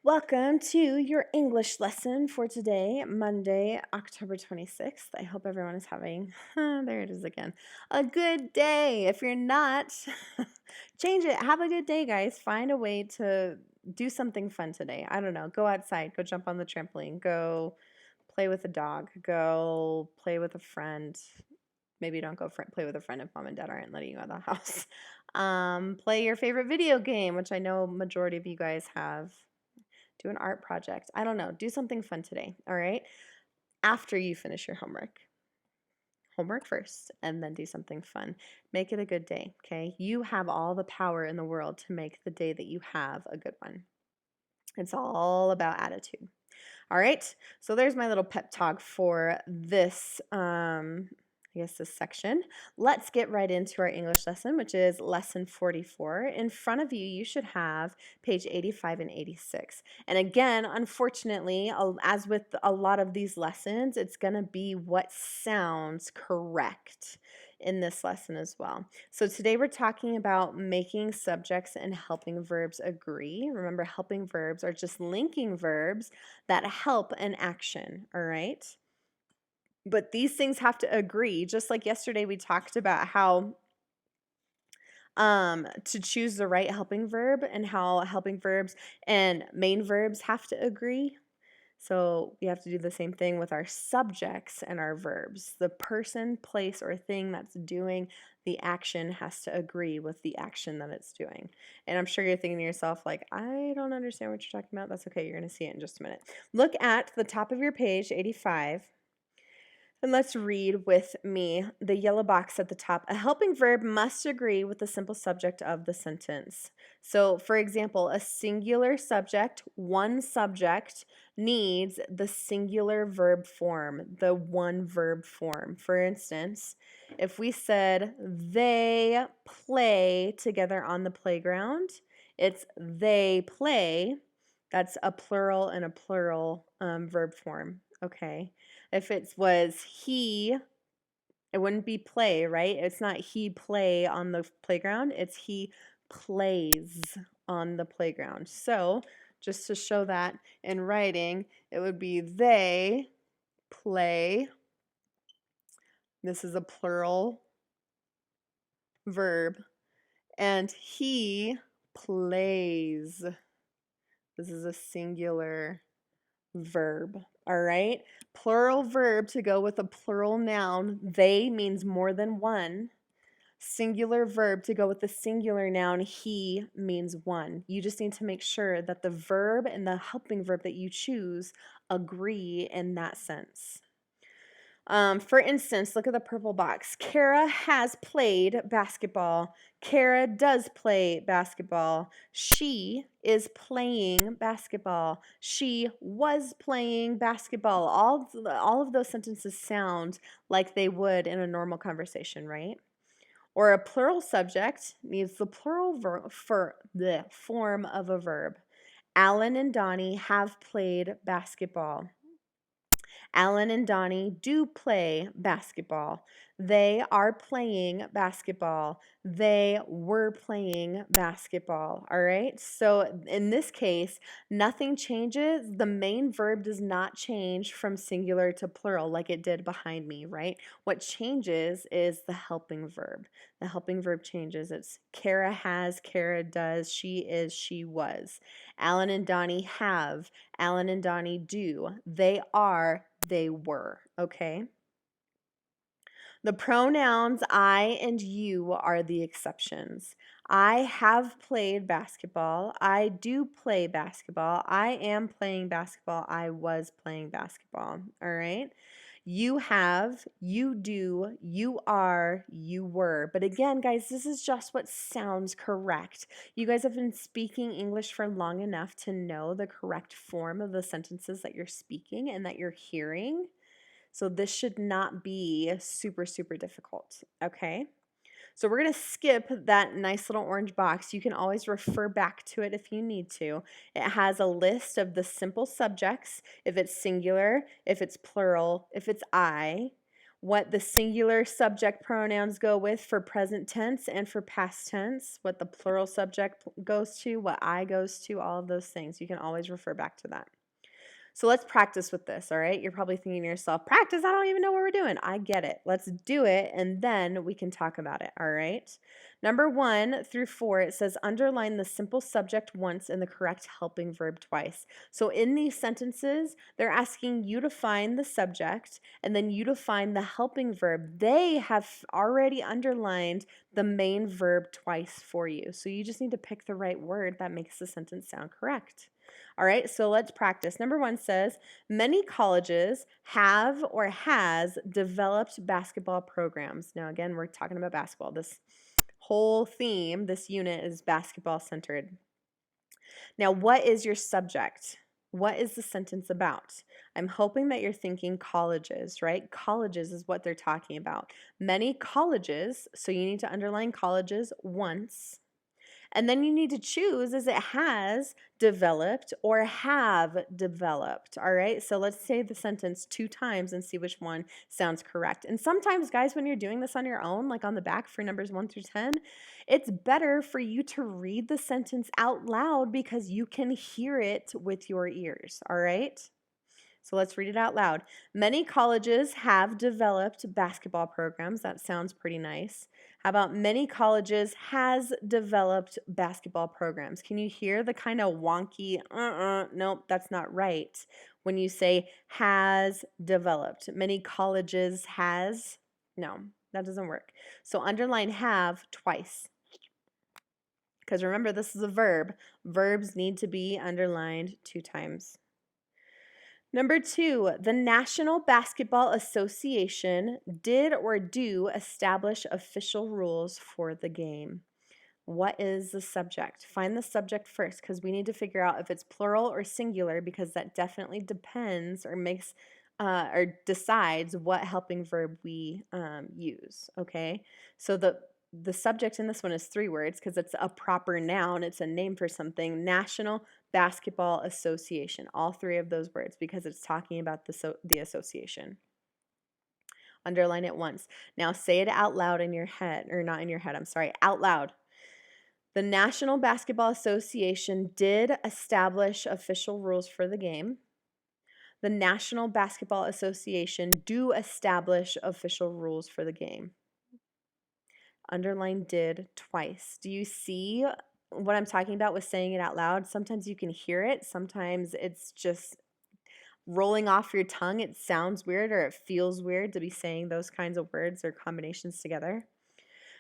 Welcome to your English lesson for today, Monday, October 26th. I hope everyone is having, there it is again, a good day. If you're not, change it. Have a good day, guys. Find a way to do something fun today. I don't know. Go outside, go jump on the trampoline, go play with a dog, go play with a friend. Maybe don't go play with a friend if mom and dad aren't letting you out of the house. Play your favorite video game, which I know majority of you guys have. Do an art project. I don't know. Do something fun today, all right? After you finish your homework. Homework first, and then do something fun. Make it a good day, okay? You have all the power in the world to make the day that you have a good one. It's all about attitude. All right, so there's my little pep talk for this, this section. Let's get right into our English lesson, which is lesson 44. In front of you, you should have page 85 and 86. And again, unfortunately, as with a lot of these lessons, it's going to be what sounds correct in this lesson as well. So today we're talking about making subjects and helping verbs agree. Remember, helping verbs are just linking verbs that help an action, all right? But these things have to agree. Just like yesterday we talked about how to choose the right helping verb and how helping verbs and main verbs have to agree. So we have to do the same thing with our subjects and our verbs. The person, place, or thing that's doing the action has to agree with the action that it's doing. And I'm sure you're thinking to yourself, like, I don't understand what you're talking about. That's okay. You're going to see it in just a minute. Look at the top of your page, 85. And let's read with me the yellow box at the top. A helping verb must agree with the simple subject of the sentence. So, for example, a singular subject, one subject, needs the singular verb form, the one verb form. For instance, if we said, they play together on the playground, it's they play. That's a plural and a plural verb form. Okay. If it was he, it wouldn't be play, right? It's not he play on the playground, it's he plays on the playground. So, just to show that in writing, it would be they play. This is a plural verb. And he plays. This is a singular verb. All right. Plural verb to go with a plural noun. They means more than one. Singular verb to go with the singular noun. He means one. You just need to make sure that the verb and the helping verb that you choose agree in that sense. For instance, look at the purple box. Kara has played basketball. Kara does play basketball. She is playing basketball. She was playing basketball. All of those sentences sound like they would in a normal conversation, right? Or a plural subject needs the plural for the form of a verb. Alan and Donnie have played basketball. Alan and Donnie do play basketball. They are playing basketball. They were playing basketball. All right. So in this case, nothing changes. The main verb does not change from singular to plural like it did behind me, right? What changes is the helping verb. The helping verb changes. It's Kara has, Kara does, she is, she was. Alan and Donnie have, Alan and Donnie do. They are, they were. Okay? The pronouns I and you are the exceptions. I have played basketball. I do play basketball. I am playing basketball. I was playing basketball. All right? You have, you do, you are, you were. But again, guys, this is just what sounds correct. You guys have been speaking English for long enough to know the correct form of the sentences that you're speaking and that you're hearing. So this should not be super, super difficult, okay? So we're going to skip that nice little orange box. You can always refer back to it if you need to. It has a list of the simple subjects, if it's singular, if it's plural, if it's I, what the singular subject pronouns go with for present tense and for past tense, what the plural subject goes to, what I goes to, all of those things. You can always refer back to that. So let's practice with this, all right? You're probably thinking to yourself, practice, I don't even know what we're doing. I get it. Let's do it, and then we can talk about it, all right? Number 1 through 4, it says underline the simple subject once and the correct helping verb twice. So in these sentences, they're asking you to find the subject and then you to find the helping verb. They have already underlined the main verb twice for you. So you just need to pick the right word that makes the sentence sound correct. All right, so let's practice. Number 1 says, many colleges have or has developed basketball programs. Now, again, we're talking about basketball. This whole theme, this unit is basketball centered. Now, what is your subject? What is the sentence about? I'm hoping that you're thinking colleges, right? Colleges is what they're talking about. Many colleges, so you need to underline colleges once. And then you need to choose is it has developed or have developed. All right. So let's say the sentence 2 times and see which one sounds correct. And sometimes, guys, when you're doing this on your own, like on the back for numbers 1 through 10, it's better for you to read the sentence out loud because you can hear it with your ears. All right. So let's read it out loud. Many colleges have developed basketball programs. That sounds pretty nice. How about many colleges has developed basketball programs? Can you hear the kind of wonky, nope, that's not right. When you say has developed, many colleges has, no, that doesn't work. So underline have twice. Because remember, this is a verb. Verbs need to be underlined 2 times. Number 2, the National Basketball Association did or do establish official rules for the game. What is the subject? Find the subject first because we need to figure out if it's plural or singular because that definitely depends or makes or decides what helping verb we use. Okay, so the subject in this one is 3 words because it's a proper noun. It's a name for something. National Basketball Association. All 3 of those words because it's talking about the association. Underline it once. Now say it out loud in your head, or not in your head, I'm sorry, out loud. The National Basketball Association did establish official rules for the game. The National Basketball Association do establish official rules for the game. Underline did twice. Do you see what I'm talking about with saying it out loud? Sometimes you can hear it. Sometimes it's just rolling off your tongue. It sounds weird or it feels weird to be saying those kinds of words or combinations together.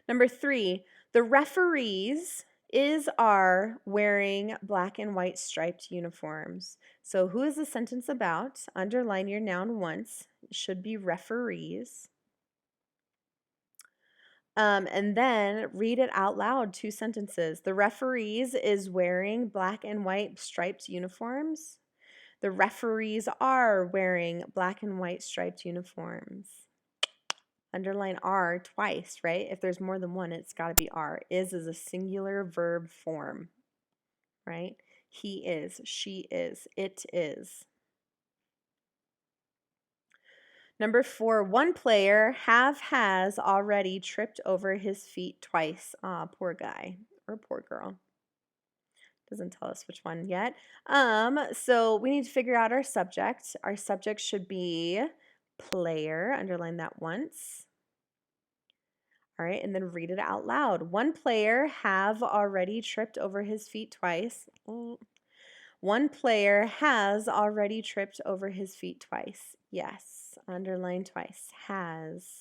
Number 3, the referees are wearing black and white striped uniforms. So who is the sentence about? Underline your noun once. It should be referees. And then read it out loud, 2 sentences. The referees is wearing black and white striped uniforms. The referees are wearing black and white striped uniforms. Underline are twice, right? If there's more than one, it's got to be are. Is a singular verb form, right? He is, she is, it is. Number 4, one player has already tripped over his feet twice. Ah, poor guy or poor girl. Doesn't tell us which one yet. So we need to figure out our subject. Our subject should be player. Underline that once. All right, and then read it out loud. One player have already tripped over his feet twice. One player has already tripped over his feet twice. Yes, underline twice. Has.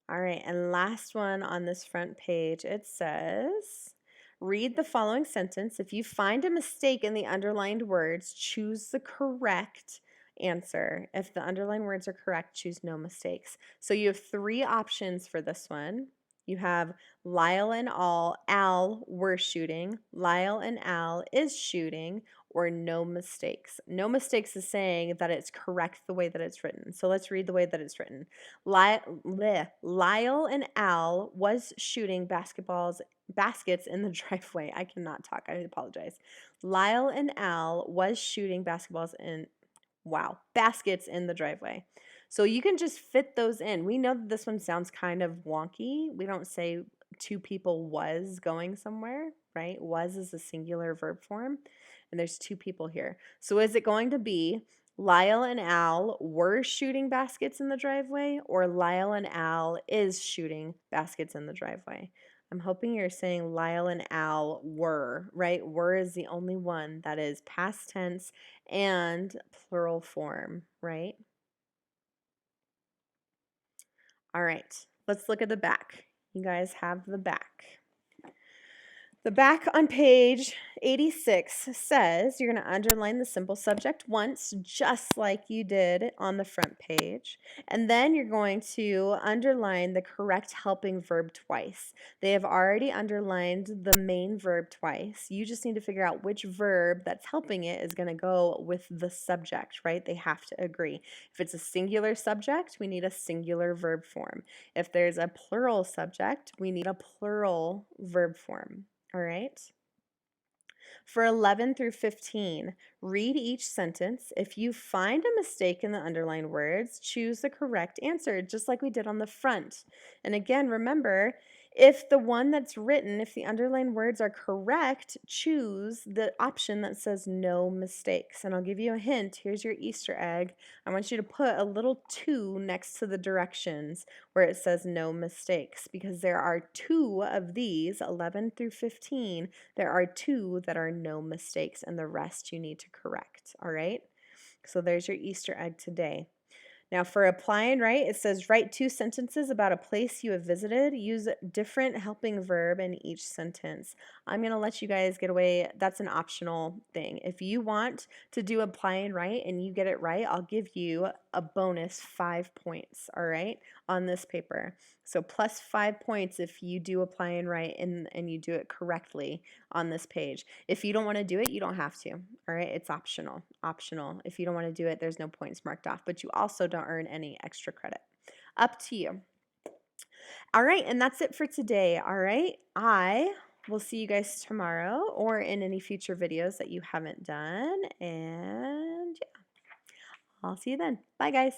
All right, and last one on this front page, it says, read the following sentence. If you find a mistake in the underlined words, choose the correct answer. If the underlined words are correct, choose no mistakes. So you have 3 options for this one. You have Lyle and Al were shooting, Lyle and Al is shooting, or no mistakes. No mistakes is saying that it's correct the way that it's written. So let's read the way that it's written. Lyle and Al was shooting baskets in the driveway. I cannot talk. I apologize. Lyle and Al was shooting baskets in the driveway. So you can just fit those in. We know that this one sounds kind of wonky. We don't say two people was going somewhere, right? Was is a singular verb form, and there's two people here. So is it going to be Lyle and Al were shooting baskets in the driveway, or Lyle and Al is shooting baskets in the driveway? I'm hoping you're saying Lyle and Al were, right? Were is the only one that is past tense and plural form, right? All right, let's look at the back. You guys have the back. The back on page 86 says you're going to underline the simple subject once, just like you did on the front page. And then you're going to underline the correct helping verb twice. They have already underlined the main verb twice. You just need to figure out which verb that's helping it is going to go with the subject, right? They have to agree. If it's a singular subject, we need a singular verb form. If there's a plural subject, we need a plural verb form. All right. For 11 through 15, read each sentence. If you find a mistake in the underlined words, choose the correct answer, just like we did on the front. And again, remember, if the one that's written, if the underlined words are correct, choose the option that says no mistakes. And I'll give you a hint. Here's your Easter egg. I want you to put a little 2 next to the directions where it says no mistakes, because there are 2 of these, 11 through 15. There are 2 that are no mistakes, and the rest you need to correct. All right? So there's your Easter egg today. Now for applying right, it says write 2 sentences about a place you have visited. Use different helping verb in each sentence. I'm going to let you guys get away. That's an optional thing. If you want to do applying right and you get it right, I'll give you a bonus 5 points, all right, on this paper. So plus 5 points if you do applying right and you do it correctly on this page. If you don't want to do it, you don't have to. All right, it's optional. Optional. If you don't want to do it, there's no points marked off, but you also don't earn any extra credit. Up to you. All right, and that's it for today. All right, I will see you guys tomorrow or in any future videos that you haven't done. And yeah, I'll see you then. Bye, guys.